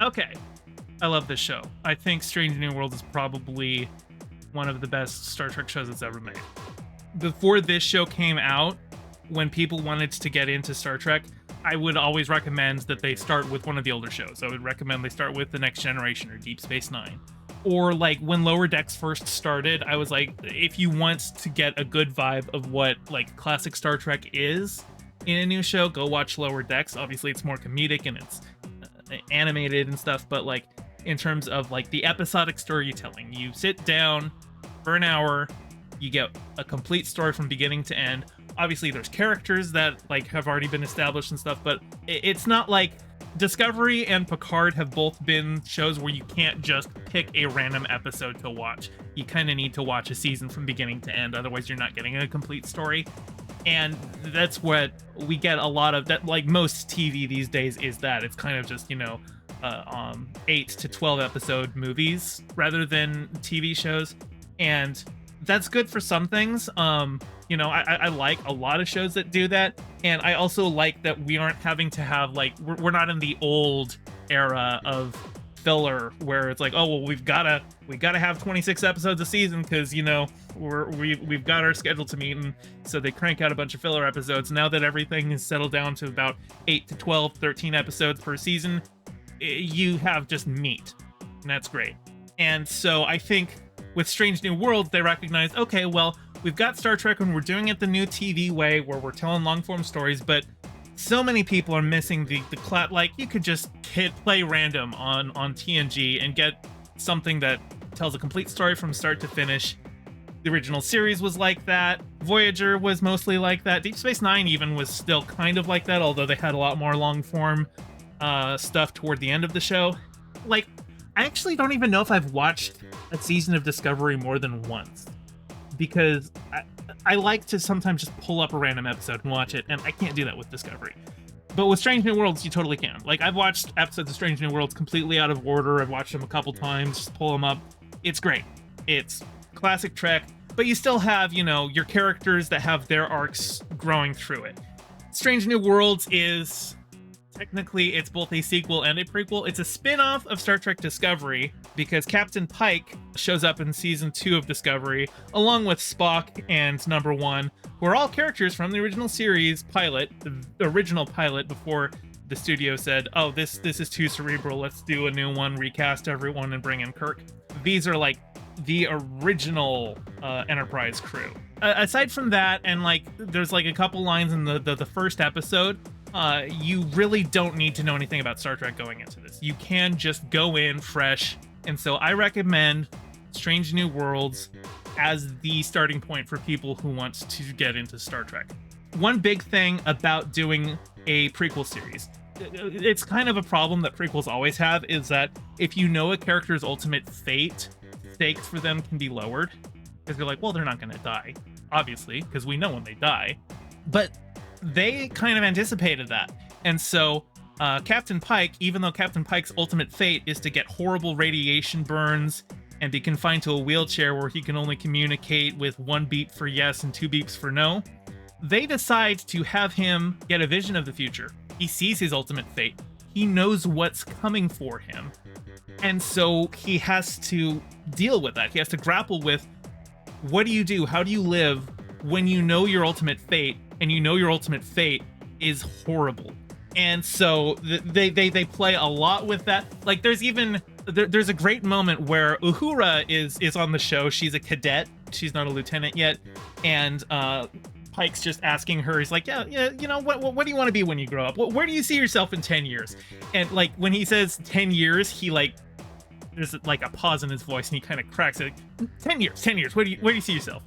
Okay, I love this show. I think Strange New World is probably one of the best Star Trek shows that's ever made. Before this show came out, when people wanted to get into Star Trek, I would always recommend that they start with one of the older shows. I would recommend they start with The Next Generation or Deep Space Nine. Or like when Lower Decks first started, I was like, if you want to get a good vibe of what like classic Star Trek is in a new show, go watch Lower Decks. Obviously it's more comedic and it's animated and stuff, but like in terms of like the episodic storytelling, you sit down for an hour, you get a complete story from beginning to end. Obviously there's characters that like have already been established and stuff, but it's not like Discovery and Picard have both been shows where you can't just pick a random episode to watch. You kind of need to watch a season from beginning to end, otherwise you're not getting a complete story. And that's what we get a lot of, that like most TV these days is that it's kind of just, 8 to 12 episode movies rather than TV shows. And that's good for some things. I like a lot of shows that do that. And I also like that we aren't having to have like, we're not in the old era of filler where it's like, oh, well, we gotta have 26 episodes a season because, we've got our schedule to meet. And so they crank out a bunch of filler episodes. Now that everything is settled down to about 8 to 12, 13 episodes per season, you have just meat. And that's great. And so I think with Strange New Worlds, they recognize, okay, well, we've got Star Trek and we're doing it the new TV way where we're telling long-form stories, but so many people are missing the like, you could just play random on TNG and get something that tells a complete story from start to finish. The original series was like that. Voyager was mostly like that. Deep Space Nine even was still kind of like that, although they had a lot more long-form stuff toward the end of the show. Like, I actually don't even know if I've watched a season of Discovery more than once, because I like to sometimes just pull up a random episode and watch it, and I can't do that with Discovery. But with Strange New Worlds, you totally can. Like, I've watched episodes of Strange New Worlds completely out of order. I've watched them a couple times, just pull them up. It's great. It's classic Trek, but you still have, your characters that have their arcs growing through it. Strange New Worlds is... technically, it's both a sequel and a prequel. It's a spin-off of Star Trek Discovery because Captain Pike shows up in season 2 of Discovery, along with Spock and Number One, who are all characters from the original series pilot, the original pilot before the studio said, oh, this is too cerebral, let's do a new one, recast everyone, and bring in Kirk. These are like the original Enterprise crew. Aside from that, and like there's like a couple lines in the first episode, you really don't need to know anything about Star Trek going into this. You can just go in fresh. And so I recommend Strange New Worlds as the starting point for people who want to get into Star Trek. One big thing about doing a prequel series, it's kind of a problem that prequels always have, is that if you know a character's ultimate fate, stakes for them can be lowered. Because you're like, well, they're not going to die, obviously, because we know when they die. But they kind of anticipated that. And so Captain Pike, even though Captain Pike's ultimate fate is to get horrible radiation burns and be confined to a wheelchair where he can only communicate with 1 beep for yes and 2 beeps for no, they decide to have him get a vision of the future. He sees his ultimate fate. He knows what's coming for him. And so he has to deal with that. He has to grapple with, what do you do? How do you live when you know your ultimate fate, and you know your ultimate fate is horrible? And so they play a lot with that. Like, there's even there's a great moment where Uhura is on the show. She's a cadet. She's not a lieutenant yet. And Pike's just asking her, he's like, yeah, what do you want to be when you grow up? Where do you see yourself in 10 years? And like, when he says 10 years, he like, there's like a pause in his voice and he kind of cracks it. 10 years. Where do you see yourself?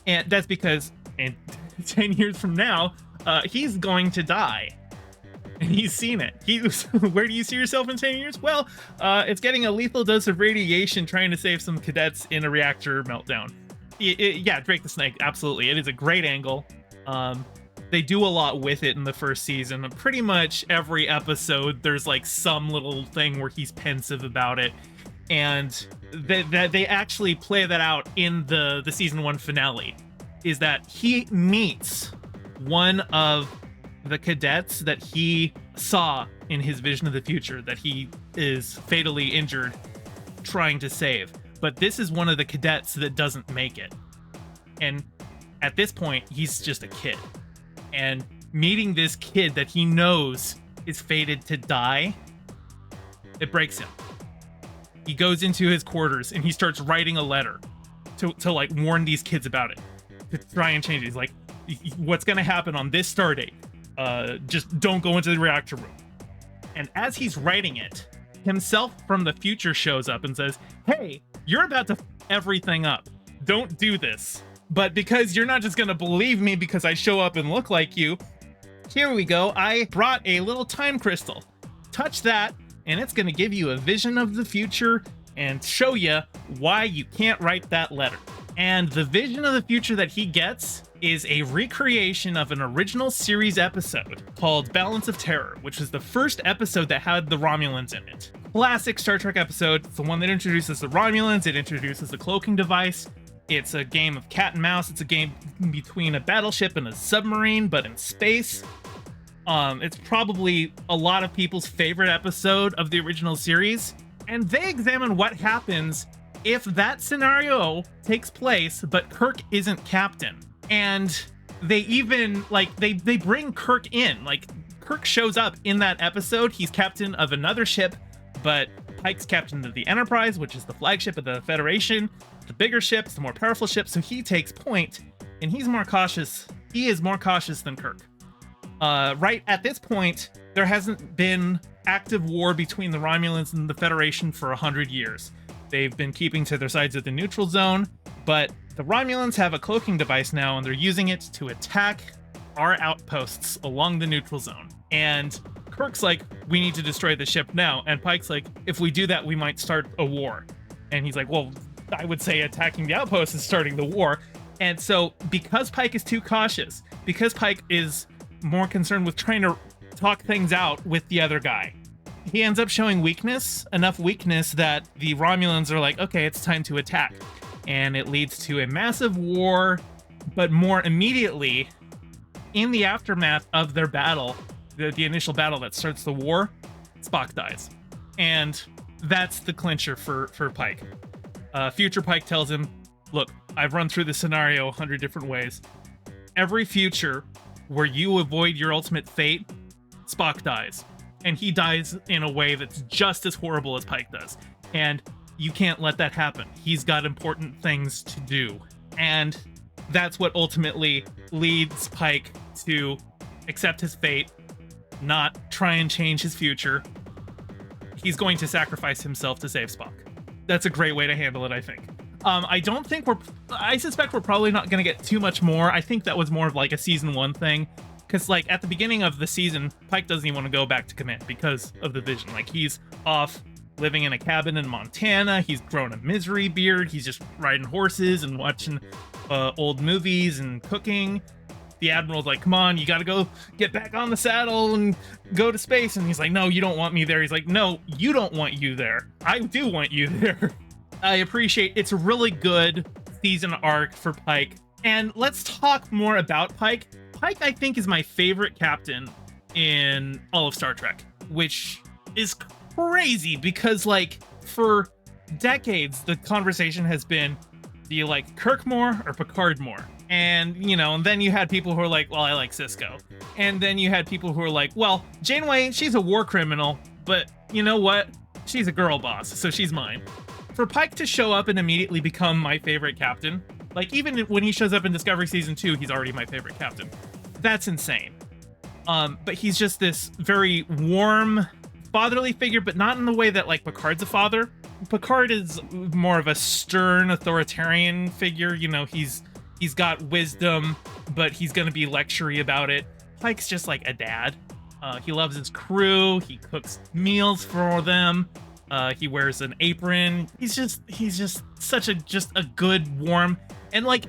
And that's because in 10 years from now, he's going to die. And he's seen it. Where do you see yourself in 10 years? Well, it's getting a lethal dose of radiation trying to save some cadets in a reactor meltdown. Yeah, Drake the Snake, absolutely. It is a great angle. They do a lot with it in the first season. Pretty much every episode, there's like some little thing where he's pensive about it. And they actually play that out in the season 1 finale. Is that he meets one of the cadets that he saw in his vision of the future that he is fatally injured trying to save. But this is one of the cadets that doesn't make it. And at this point, he's just a kid. And meeting this kid that he knows is fated to die, it breaks him. He goes into his quarters and he starts writing a letter to like warn these kids about it, to try and change it. He's like, what's going to happen on this star date? Just don't go into the reactor room. And as he's writing it, himself from the future shows up and says, hey, you're about to f everything up. Don't do this. But because you're not just going to believe me because I show up and look like you, here we go. I brought a little time crystal. Touch that, and it's going to give you a vision of the future and show you why you can't write that letter. And the vision of the future that he gets is a recreation of an original series episode called Balance of Terror, which was the first episode that had the Romulans in it. Classic Star Trek episode. It's the one that introduces the Romulans. It introduces the cloaking device. It's a game of cat and mouse. It's a game between a battleship and a submarine, but in space. It's probably a lot of people's favorite episode of the original series. And they examine what happens if that scenario takes place, but Kirk isn't captain. And they even, like, they bring Kirk in. Like, Kirk shows up in that episode. He's captain of another ship, but Pike's captain of the Enterprise, which is the flagship of the Federation. The bigger ships, the more powerful ships, so he takes point, and he's more cautious. He is more cautious than Kirk. Right at this point, there hasn't been active war between the Romulans and the Federation for 100 years. They've been keeping to their sides of the neutral zone, but the Romulans have a cloaking device now, and they're using it to attack our outposts along the neutral zone. And Kirk's like, we need to destroy the ship now. And Pike's like, if we do that, we might start a war. And he's like, well, I would say attacking the outpost is starting the war. And so because Pike is too cautious, because Pike is more concerned with trying to talk things out with the other guy, he ends up showing weakness, enough weakness that the Romulans are like, okay, it's time to attack. And it leads to a massive war, but more immediately, in the aftermath of their battle, the initial battle that starts the war, Spock dies. And that's the clincher for Pike. Future Pike tells him, look, I've run through this scenario 100 different ways. Every future where you avoid your ultimate fate, Spock dies. And he dies in a way that's just as horrible as Pike does. And you can't let that happen. He's got important things to do. And that's what ultimately leads Pike to accept his fate, not try and change his future. He's going to sacrifice himself to save Spock. That's a great way to handle it, I think. I suspect we're probably not going to get too much more. I think that was more of like a season 1 thing. Because, like, at the beginning of the season, Pike doesn't even want to go back to command because of the vision. Like, he's off living in a cabin in Montana. He's grown a misery beard. He's just riding horses and watching old movies and cooking. The Admiral's like, come on, you got to go get back on the saddle and go to space. And he's like, no, you don't want me there. He's like, no, you don't want you there. I do want you there. I appreciate it's a really good season arc for Pike. And let's talk more about Pike. Pike, I think, is my favorite captain in all of Star Trek, which is crazy because, like, for decades, the conversation has been, do you like Kirk more or Picard more? And, you know, and then you had people who are like, well, I like Sisko. And then you had people who are like, well, Janeway, she's a war criminal, but you know what? She's a girl boss, so she's mine. For Pike to show up and immediately become my favorite captain, like, even when he shows up in Discovery Season 2, he's already my favorite captain. That's insane. But he's just this very warm, fatherly figure, but not in the way that, like, Picard's a father. Picard is more of a stern, authoritarian figure. You know, he's got wisdom, but he's going to be lectury about it. Pike's just like a dad. He loves his crew. He cooks meals for them. He wears an apron. He's just such a good, warm, and like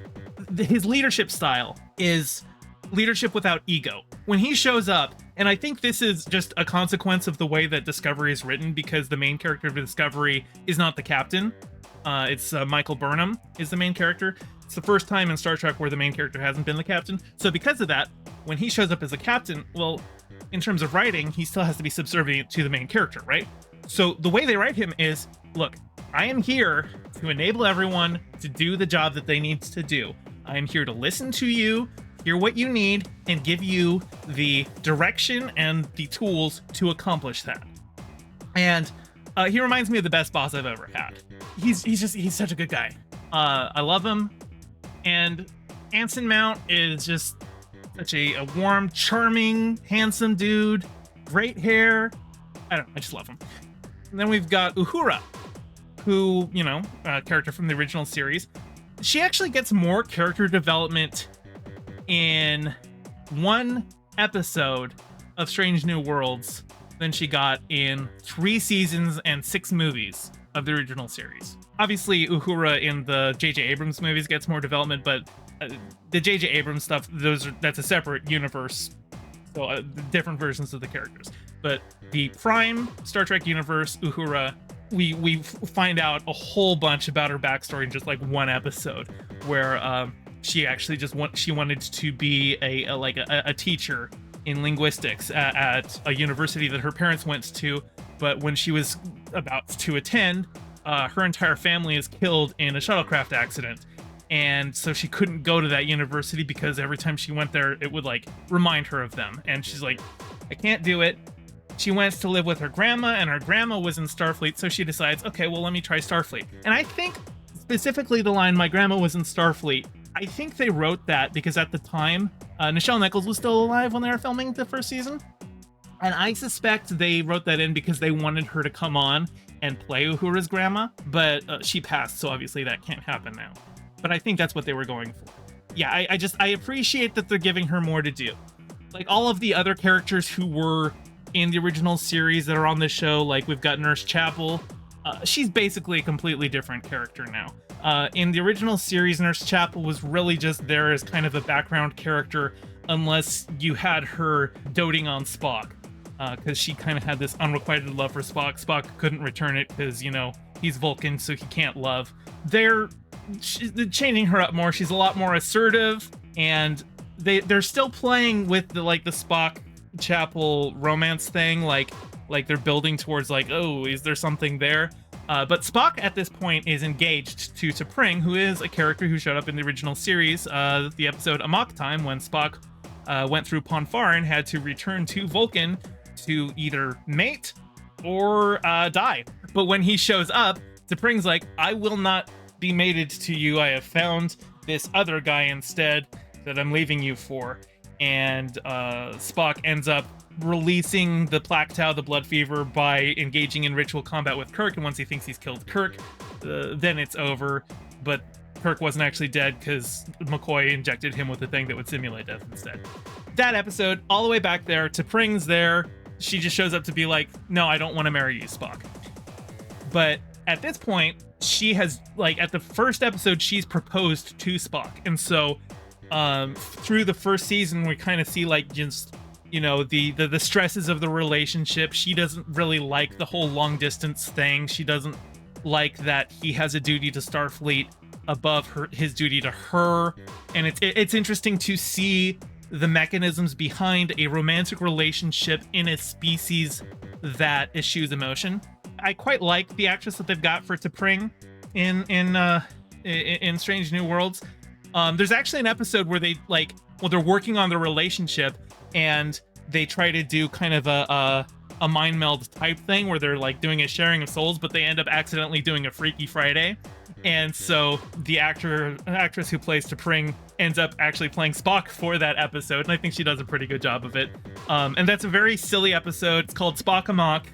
his leadership style is leadership without ego. When he shows up, and I think this is just a consequence of the way that Discovery is written, because the main character of Discovery is not the captain. It's Michael Burnham is the main character. It's the first time in Star Trek where the main character hasn't been the captain. So because of that, when he shows up as a captain, well, in terms of writing, he still has to be subservient to the main character, right? So the way they write him is, look, I am here to enable everyone to do the job that they need to do. I am here to listen to you, hear what you need, and give you the direction and the tools to accomplish that. And he reminds me of the best boss I've ever had. He's such a good guy. I love him. And Anson Mount is just such a warm, charming, handsome dude. Great hair. I just love him. And then we've got Uhura, who, you know, a character from the original series. She actually gets more character development in one episode of Strange New Worlds than she got in 3 seasons and 6 movies of the original series. Obviously, Uhura in the J.J. Abrams movies gets more development, but the J.J. Abrams stuff, that's a separate universe, so different versions of the characters. But the Prime Star Trek universe, Uhura, we find out a whole bunch about her backstory in just like one episode, where she actually she wanted to be a teacher in linguistics at a university that her parents went to, but when she was about to attend, her entire family is killed in a shuttlecraft accident. And so she couldn't go to that university because every time she went there, it would like remind her of them. And she's like, I can't do it. She went to live with her grandma, and her grandma was in Starfleet. So she decides, okay, well, let me try Starfleet. And I think specifically the line, my grandma was in Starfleet, I think they wrote that because at the time, Nichelle Nichols was still alive when they were filming the first season. And I suspect they wrote that in because they wanted her to come on and play Uhura's grandma, but she passed, so obviously that can't happen now. But I think that's what they were going for. Yeah, I appreciate that they're giving her more to do. Like all of the other characters who were in the original series that are on this show, like we've got Nurse Chapel. She's basically a completely different character now. In the original series, Nurse Chapel was really just there as kind of a background character, unless you had her doting on Spock, because she kind of had this unrequited love for Spock. Spock couldn't return it because, you know, he's Vulcan, so he can't love. They're changing her up more. She's a lot more assertive, and they're still playing with the Spock Chapel romance thing, like they're building towards like, oh, is there something there? But Spock at this point is engaged to T'Pring, who is a character who showed up in the original series, the episode Amok Time, when Spock went through Ponfar and had to return to Vulcan to either mate or die. But when he shows up, T'Pring's like, I will not be mated to you. I have found this other guy instead that I'm leaving you for. And Spock ends up releasing the Plaque Tau, the blood fever, by engaging in ritual combat with Kirk. And once he thinks he's killed Kirk, then it's over. But Kirk wasn't actually dead because McCoy injected him with a thing that would simulate death instead. That episode, all the way back there, T'Pring's there. She just shows up to be like, no, I don't want to marry you, Spock. But at this point, she has, like, at the first episode, she's proposed to Spock. And so through the first season, we kind of see, like, just, you know, the stresses of the relationship. She doesn't really like the whole long distance thing. She doesn't like that he has a duty to Starfleet above his duty to her. And it's interesting to see the mechanisms behind a romantic relationship in a species that eschews emotion. I quite like the actress that they've got for T'Pring in Strange New Worlds. There's actually an episode where they're working on their relationship, and they try to do kind of a mind meld type thing where they're like doing a sharing of souls, but they end up accidentally doing a Freaky Friday. And so the actress who plays T'Pring ends up actually playing Spock for that episode, and I think she does a pretty good job of it. And that's a very silly episode. It's called Spock Amok,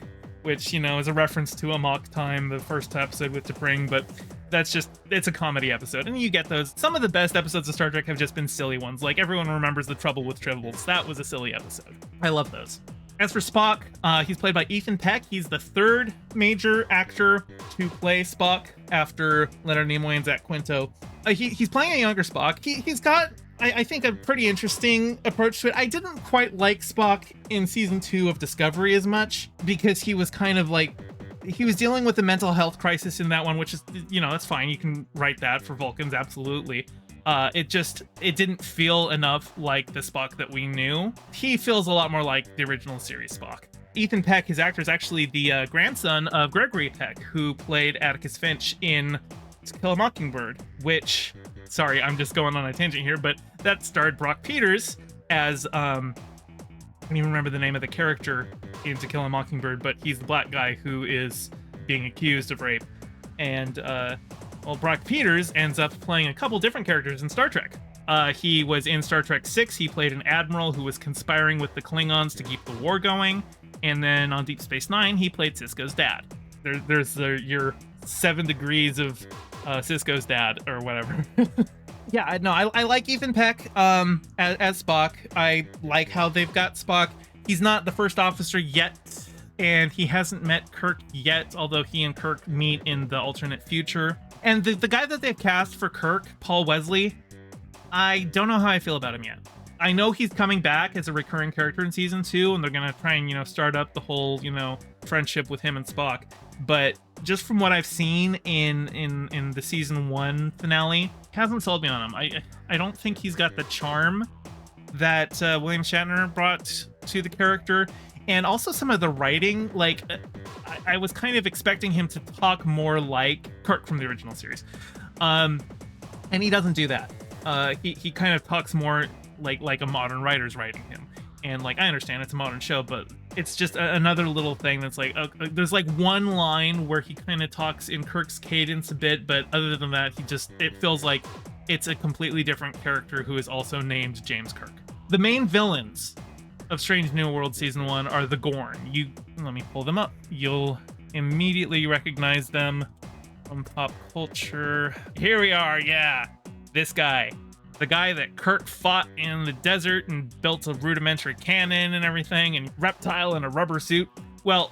which, you know, is a reference to Amok Time, the first episode with T'Pring, but it's a comedy episode, and you get those. Some of the best episodes of Star Trek have just been silly ones, like everyone remembers The Trouble with Tribbles. That was a silly episode. I love those. As for Spock, he's played by Ethan Peck. He's the third major actor to play Spock after Leonard Nimoy and Zach Quinto. He's playing a younger Spock. He's got, I think, a pretty interesting approach to it. I didn't quite like Spock in season 2 of Discovery as much, because he was kind of like, he was dealing with the mental health crisis in that one, which is, you know, that's fine. You can write that for Vulcans, absolutely. It didn't feel enough like the Spock that we knew. He feels a lot more like the original series Spock. Ethan Peck, his actor, is actually the grandson of Gregory Peck, who played Atticus Finch in To Kill a Mockingbird, which, sorry, I'm just going on a tangent here, but that starred Brock Peters as, I don't even remember the name of the character in To Kill a Mockingbird, but he's the black guy who is being accused of rape. And, well, Brock Peters ends up playing a couple different characters in Star Trek. He was in Star Trek VI. He played an admiral who was conspiring with the Klingons to keep the war going. And then on Deep Space Nine, he played Sisko's dad. There's your 7 degrees of Sisko's dad or whatever. Yeah, no, I like Ethan Peck as Spock. I like how they've got Spock. He's not the first officer yet, and he hasn't met Kirk yet, although he and Kirk meet in the alternate future. And the guy that they've cast for Kirk, Paul Wesley, I don't know how I feel about him yet. I know he's coming back as a recurring character in season 2, and they're gonna try and, start up the whole, friendship with him and Spock. But just from what I've seen in the season 1 finale, hasn't sold me on him. I don't think he's got the charm that William Shatner brought to the character, and also some of the writing. Like, I was kind of expecting him to talk more like Kirk from the original series, and he doesn't do that. He kind of talks more like a modern writer's writing him. And I understand it's a modern show, but it's just another little thing that's there's one line where he kind of talks in Kirk's cadence a bit, but other than that, it feels like it's a completely different character who is also named James Kirk. The main villains of Strange New World Season 1 are the Gorn. Let me pull them up. You'll immediately recognize them from pop culture. Here we are, yeah. This guy. The guy that Kirk fought in the desert and built a rudimentary cannon and everything, and reptile in a rubber suit. Well,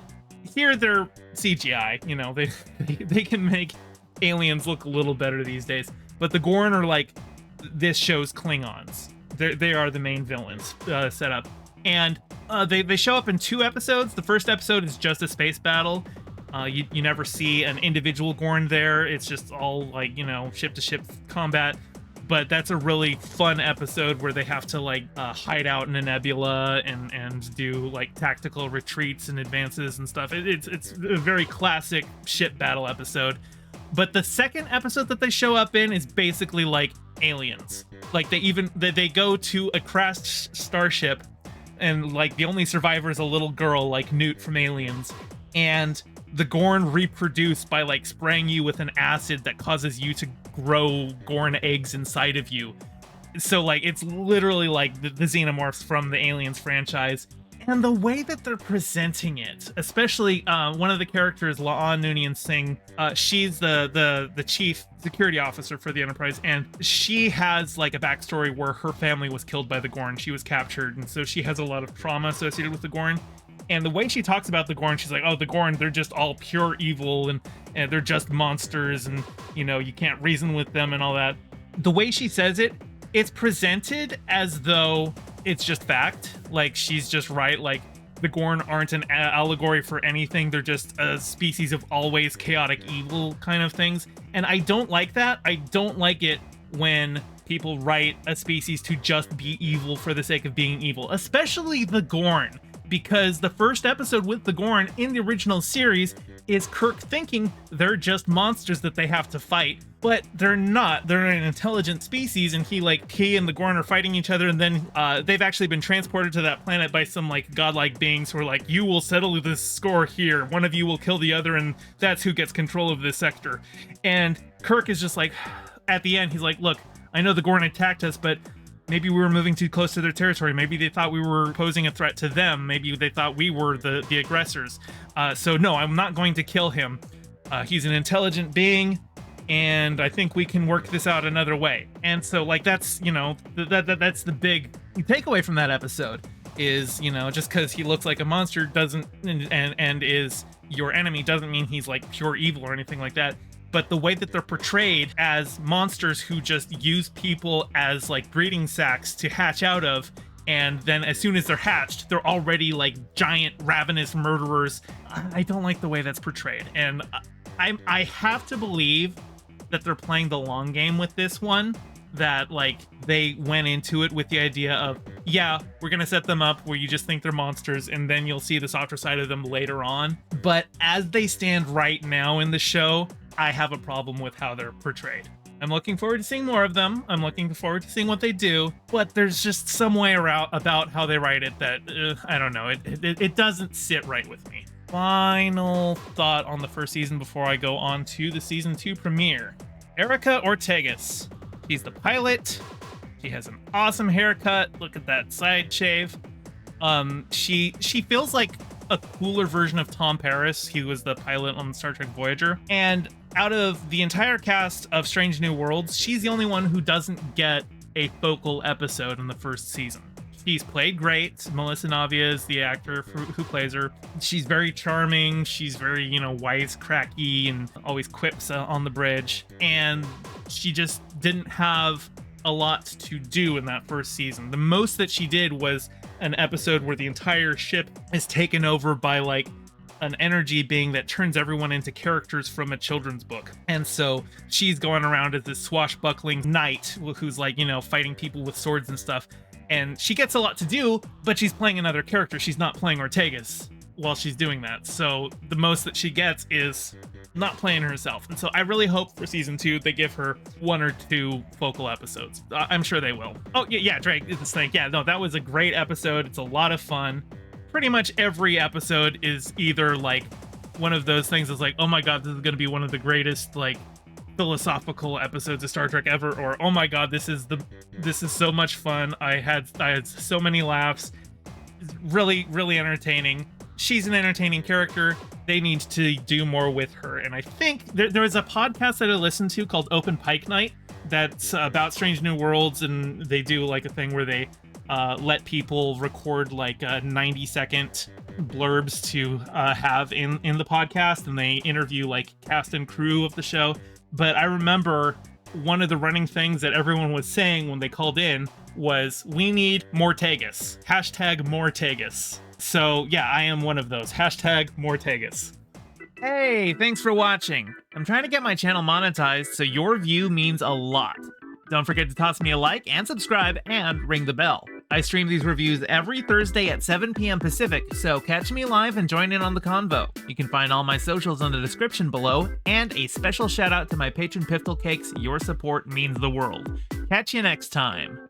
here they're CGI. They can make aliens look a little better these days. But the Gorn are this show's Klingons. They are the main villains set up. And they show up in 2 episodes. The first episode is just a space battle. You never see an individual Gorn there. It's just all ship-to-ship combat. But that's a really fun episode where they have to hide out in a nebula and do tactical retreats and advances and stuff. It's a very classic ship battle episode. But the second episode that they show up in is basically aliens. They go to a crashed starship, and the only survivor is a little girl like Newt from Aliens. And the Gorn reproduce by spraying you with an acid that causes you to grow Gorn eggs inside of you. So it's literally the xenomorphs from the Aliens franchise. And the way that they're presenting it, especially one of the characters, La'an Noonien Singh, she's the chief security officer for the Enterprise, and she has a backstory where her family was killed by the Gorn. She was captured, and so she has a lot of trauma associated with the Gorn. And the way she talks about the Gorn, she's like, oh, the Gorn, they're just all pure evil, and they're just monsters, and, you can't reason with them and all that. The way she says it, it's presented as though it's just fact. She's just right. The Gorn aren't an allegory for anything. They're just a species of always chaotic evil kind of things. And I don't like that. I don't like it when people write a species to just be evil for the sake of being evil, especially the Gorn. Because the first episode with the Gorn in the original series is Kirk thinking they're just monsters that they have to fight, but they're not. They're an intelligent species, and he and the Gorn are fighting each other, and then they've actually been transported to that planet by some godlike beings who are you will settle this score here. One of you will kill the other, and that's who gets control of this sector. And Kirk is just at the end, he's look, I know the Gorn attacked us, but maybe we were moving too close to their territory. Maybe they thought we were posing a threat to them. Maybe they thought we were the aggressors. So no, I'm not going to kill him. He's an intelligent being, and I think we can work this out another way. And so that's, that's the big takeaway from that episode is, just because he looks like a monster doesn't, and is your enemy doesn't mean he's pure evil or anything like that. But the way that they're portrayed as monsters who just use people as breeding sacks to hatch out of, and then as soon as they're hatched, they're already giant ravenous murderers. I don't like the way that's portrayed, and I have to believe that they're playing the long game with this one, that like they went into it with the idea of, yeah, we're gonna set them up where you just think they're monsters and then you'll see the softer side of them later on. But as they stand right now in the show, I have a problem with how they're portrayed. I'm looking forward to seeing more of them. I'm looking forward to seeing what they do, but there's just some way around about how they write it that I don't know. It doesn't sit right with me. Final thought on the first season before I go on to the season 2 premiere. Erica Ortegas. She's the pilot. She has an awesome haircut. Look at that side shave. She feels like a cooler version of Tom Paris. He was the pilot on Star Trek Voyager. And out of the entire cast of Strange New Worlds, she's the only one who doesn't get a focal episode in the first season. She's played great. Melissa Navia is the actor who plays her. She's very charming. She's very, wisecracky and always quips on the bridge. And she just didn't have a lot to do in that first season. The most that she did was an episode where the entire ship is taken over by like an energy being that turns everyone into characters from a children's book. And so she's going around as this swashbuckling knight who's like, fighting people with swords and stuff. And she gets a lot to do, but she's playing another character. She's not playing Ortegas while she's doing that. So the most that she gets is not playing herself. And so I really hope for season 2 they give her 1 or 2 focal episodes. I'm sure they will. Oh, yeah, Drake, this thing. Yeah, no, that was a great episode. It's a lot of fun. Pretty much every episode is either like one of those things that's like, oh my god, this is going to be one of the greatest like philosophical episodes of Star Trek ever, or oh my god, this is so much fun. I had so many laughs. It's really, really entertaining. She's an entertaining character. They need to do more with her. And I think there was a podcast that I listened to called Open Pike Night that's about Strange New Worlds, and they do like a thing where they let people record like 90-second blurbs to have in the podcast, and they interview like cast and crew of the show. But I remember one of the running things that everyone was saying when they called in was, we need more Tegas. Hashtag more Tegas. So yeah, I am one of those. Hashtag more Tegas. Hey, thanks for watching. I'm trying to get my channel monetized, so your view means a lot. Don't forget to toss me a like and subscribe and ring the bell. I stream these reviews every Thursday at 7 p.m. Pacific, so catch me live and join in on the convo. You can find all my socials in the description below, and a special shout out to my patron pfftlecakes. Your support means the world. Catch you next time.